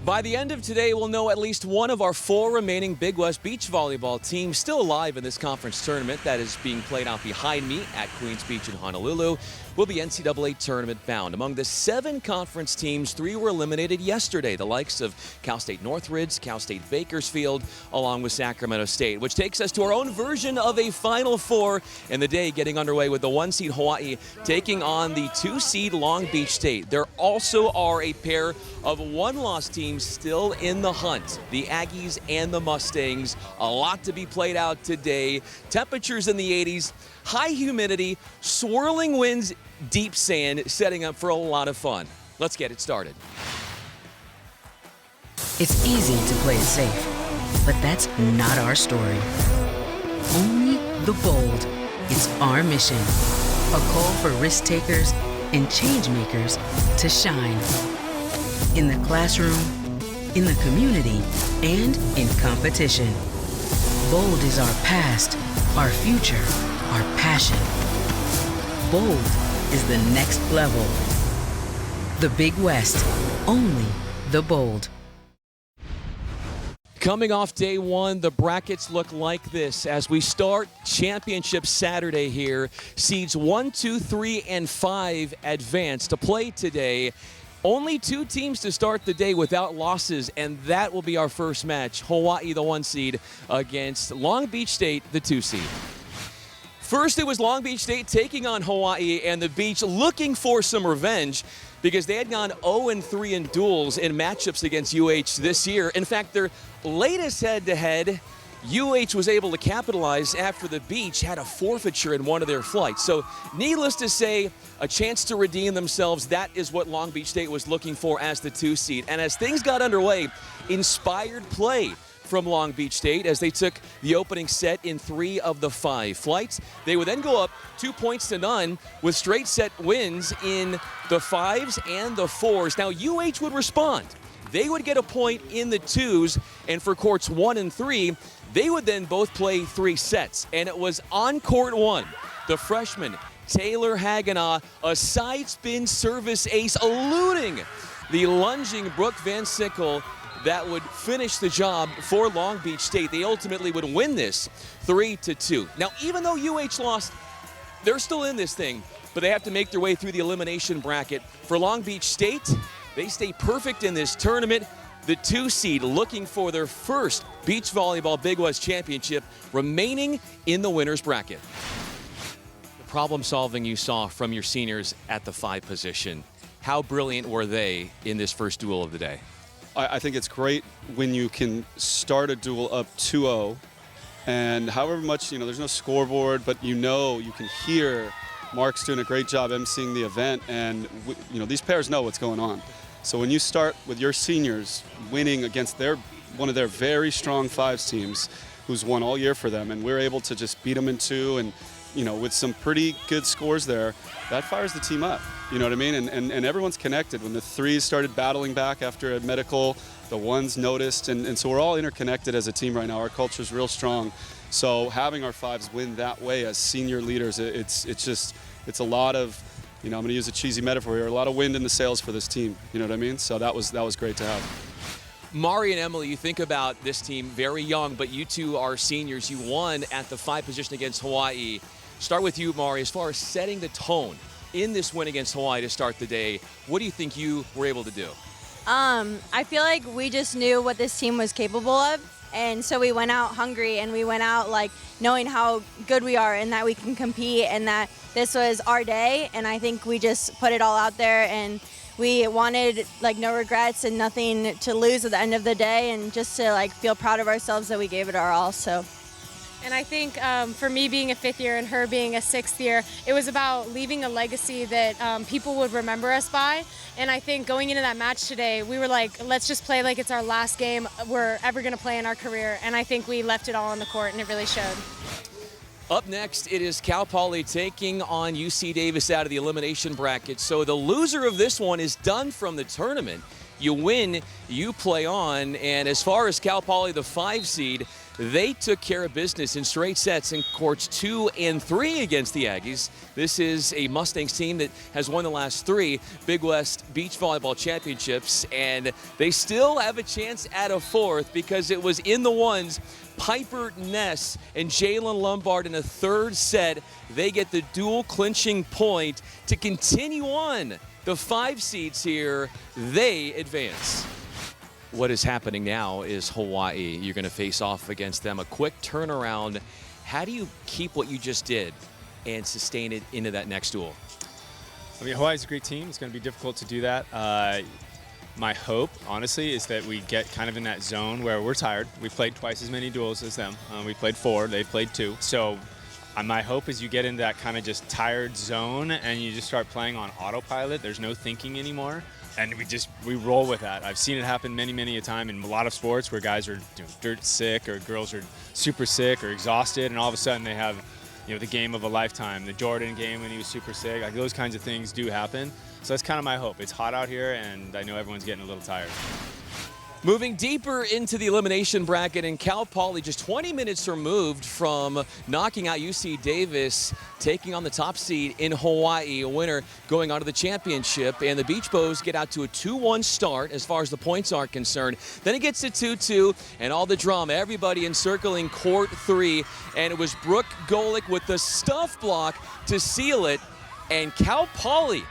By the end of today, we'll know at least one of our 4 remaining Big West Beach Volleyball teams still alive in this conference tournament that is being played out behind me at Queens Beach in Honolulu. Will be NCAA tournament bound. Among the 7 conference teams, 3 were eliminated yesterday, the likes of Cal State Northridge, Cal State Bakersfield, along with Sacramento State, which takes us to our own version of a Final Four, and the day getting underway with the 1-seed Hawaii taking on the 2-seed Long Beach State. There also are a pair of 1-loss teams still in the hunt, the Aggies and the Mustangs. A lot to be played out today. Temperatures in the 80s, high humidity, swirling winds, deep sand, setting up for a lot of fun. Let's get it started. It's easy to play it safe, but that's not our story. Only the bold. It's our mission. A call for risk takers and change makers to shine. In the classroom, in the community, and in competition. Bold is our past, our future, our passion. Bold is the next level. The Big West, only the bold. Coming off day 1, the brackets look like this as we start Championship Saturday here. Seeds 1, 2, 3, and 5 advance to play today. Only 2 teams to start the day without losses, and that will be our first match. Hawaii, the 1-seed, against Long Beach State, the 2-seed. First, it was Long Beach State taking on Hawaii, and the Beach looking for some revenge because they had gone 0-3 in duels in matchups against UH this year. In fact, their latest head-to-head, UH was able to capitalize after the Beach had a forfeiture in one of their flights. So needless to say, a chance to redeem themselves. That is what Long Beach State was looking for as the 2-seed. And as things got underway, inspired play from Long Beach State as they took the opening set in 3 of the 5 flights. They would then go up 2-0 with straight set wins in the 5s and the 4s. Now UH would respond. They would get a point in the 2s, and for courts 1 and 3, they would then both play 3 sets. And it was on court 1, the freshman Taylor Hagenaw, a side spin service ace, eluding the lunging Brooke Van Sickle that would finish the job for Long Beach State. They ultimately would win this 3-2. Now, even though UH lost, they're still in this thing, but they have to make their way through the elimination bracket. For Long Beach State, they stay perfect in this tournament. The 2-seed looking for their first beach volleyball Big West championship, remaining in the winner's bracket. The problem solving you saw from your seniors at the 5 position, how brilliant were they in this first duel of the day? I think it's great when you can start a duel up 2-0, and however much, there's no scoreboard, but you can hear Mark's doing a great job emceeing the event, and these pairs know what's going on. So when you start with your seniors winning against one of their very strong 5s teams who's won all year for them, and we're able to just beat them in 2 and with some pretty good scores there, that fires the team up. You know what I mean? And everyone's connected. When the 3s started battling back after a medical, the 1s noticed, and so we're all interconnected as a team right now. Our culture's real strong. So having our 5s win that way as senior leaders, it's a lot of, I'm going to use a cheesy metaphor here, a lot of wind in the sails for this team. You know what I mean? So that was great to have. Mari and Emily, you think about this team, very young, but you two are seniors. You won at the 5 position against Hawaii. Start with you, Mari, as far as setting the tone in this win against Hawaii to start the day. What do you think you were able to do? I feel like we just knew what this team was capable of, and so we went out hungry, and we went out knowing how good we are and that we can compete and that this was our day, and I think we just put it all out there, and we wanted no regrets and nothing to lose at the end of the day, and just to feel proud of ourselves that we gave it our all. So. And I think for me being a 5th year and her being a 6th year, it was about leaving a legacy that people would remember us by. And I think going into that match today, we were let's just play like it's our last game we're ever going to play in our career. And I think we left it all on the court, and it really showed. Up next, it is Cal Poly taking on UC Davis out of the elimination bracket. So the loser of this one is done from the tournament. You win, you play on, and as far as Cal Poly, the 5-seed, They took care of business in straight sets in courts 2 and 3 against the Aggies. This is a Mustangs team that has won the last 3 Big West Beach Volleyball Championships, and they still have a chance at a 4th because it was in the ones. Piper Ness and Jalen Lombard in a 3rd set. They get the dual clinching point to continue on. The 5 seeds here, they advance. What is happening now is Hawaii. You're going to face off against them. A quick turnaround. How do you keep what you just did and sustain it into that next duel? I mean, Hawaii's a great team. It's going to be difficult to do that. My hope, honestly, is that we get kind of in that zone where we're tired. We've played twice as many duels as them. We played 4, they've played 2. So my hope is you get in that kind of just tired zone and you just start playing on autopilot. There's no thinking anymore. And we roll with that. I've seen it happen many a time in a lot of sports where guys are dirt sick or girls are super sick or exhausted, and all of a sudden they have, the game of a lifetime. The Jordan game when he was super sick. Like, those kinds of things do happen. So that's kind of my hope. It's hot out here, and I know everyone's getting a little tired. Moving deeper into the elimination bracket, and Cal Poly just 20 minutes removed from knocking out UC Davis, taking on the top seed in Hawaii, a winner going on to the championship. And the Beach Bows get out to a 2-1 start as far as the points are concerned. Then it gets to 2-2, and all the drama, everybody encircling court 3. And it was Brooke Golick with the stuff block to seal it. And Cal Poly,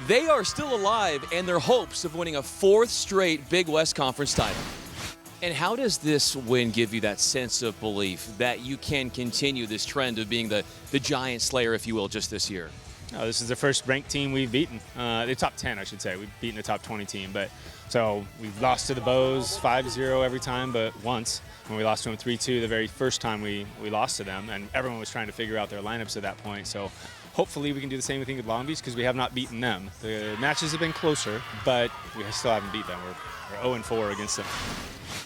they are still alive in their hopes of winning a 4th straight Big West Conference title. And how does this win give you that sense of belief that you can continue this trend of being the giant slayer, if you will, just this year? Oh, this is the first ranked team we've beaten. The top 10, I should say. We've beaten the top 20 team. But so we've lost to the Bows 5-0 every time, but once. When we lost to them 3-2 the very first time we lost to them. And everyone was trying to figure out their lineups at that point. So hopefully we can do the same thing with Long Beach because we have not beaten them. The matches have been closer, but we still haven't beat them. We're 0-4 against them.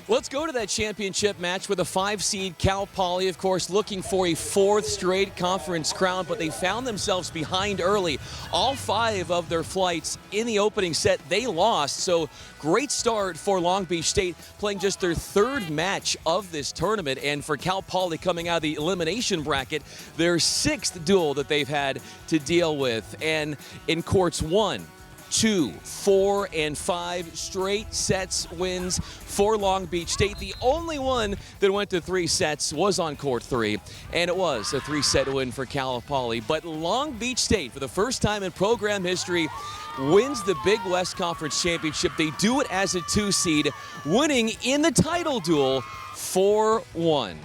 Let's go to that championship match with a 5-seed Cal Poly, of course, looking for a 4th straight conference crown, but they found themselves behind early. All 5 of their flights in the opening set, they lost. So great start for Long Beach State, playing just their 3rd match of this tournament. And for Cal Poly, coming out of the elimination bracket, their 6th duel that they've had to deal with. And in courts 1, 2, 4, and 5 straight sets wins for Long Beach State. The only one that went to 3 sets was on court 3, and it was a 3-set win for Cal Poly. But Long Beach State, for the first time in program history, wins the Big West Conference Championship. They do it as a 2-seed, winning in the title duel 4-1.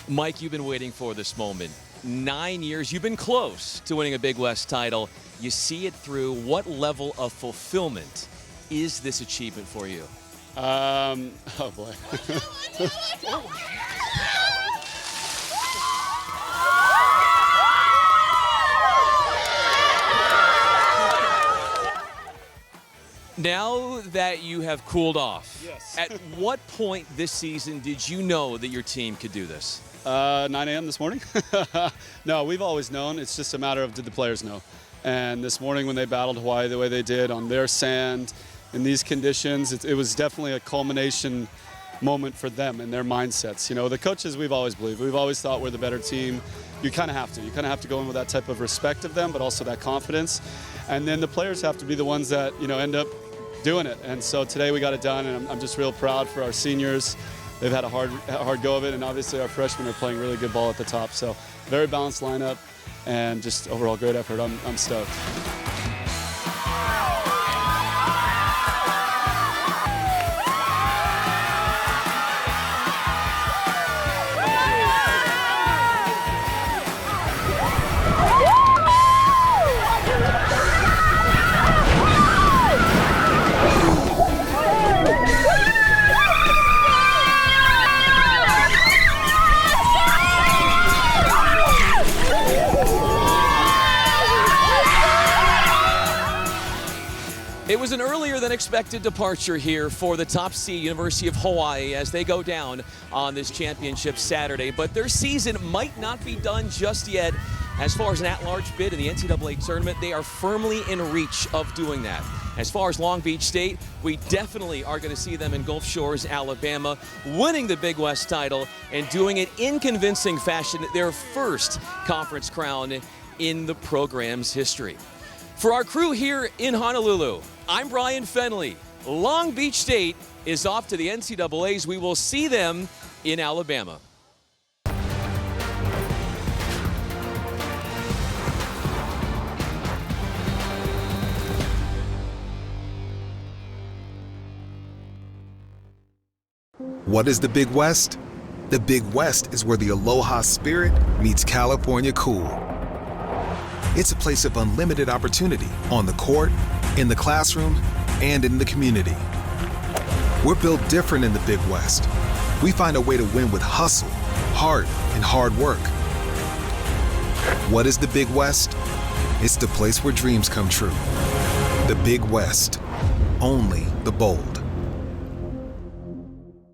Mike, you've been waiting for this moment. 9 years, you've been close to winning a Big West title. You see it through. What level of fulfillment is this achievement for you? Oh boy. Now that you have cooled off, Yes. At what point this season did you know that your team could do this? 9 a.m. this morning. No, we've always known. It's just a matter of, did the players know? And this morning when they battled Hawaii the way they did on their sand in these conditions, it was definitely a culmination moment for them and their mindsets. The coaches, we've always believed. We've always thought we're the better team. You kind of have to. You kind of have to go in with that type of respect of them, but also that confidence. And then the players have to be the ones that, end up doing it. And so today we got it done, and I'm just real proud for our seniors. They've had a hard go of it, and obviously our freshmen are playing really good ball at the top. So very balanced lineup, and just overall great effort. I'm stoked. It was an earlier than expected departure here for the top seed University of Hawaii as they go down on this championship Saturday, but their season might not be done just yet. As far as an at-large bid in the NCAA tournament, they are firmly in reach of doing that. As far as Long Beach State, we definitely are going to see them in Gulf Shores, Alabama, winning the Big West title and doing it in convincing fashion, their first conference crown in the program's history. For our crew here in Honolulu, I'm Bryan Fenley. Long Beach State is off to the NCAAs. We will see them in Alabama. What is the Big West? The Big West is where the Aloha spirit meets California cool. It's a place of unlimited opportunity on the court, in the classroom, and in the community. We're built different in the Big West. We find a way to win with hustle, heart, and hard work. What is the Big West? It's the place where dreams come true. The Big West. Only the bold.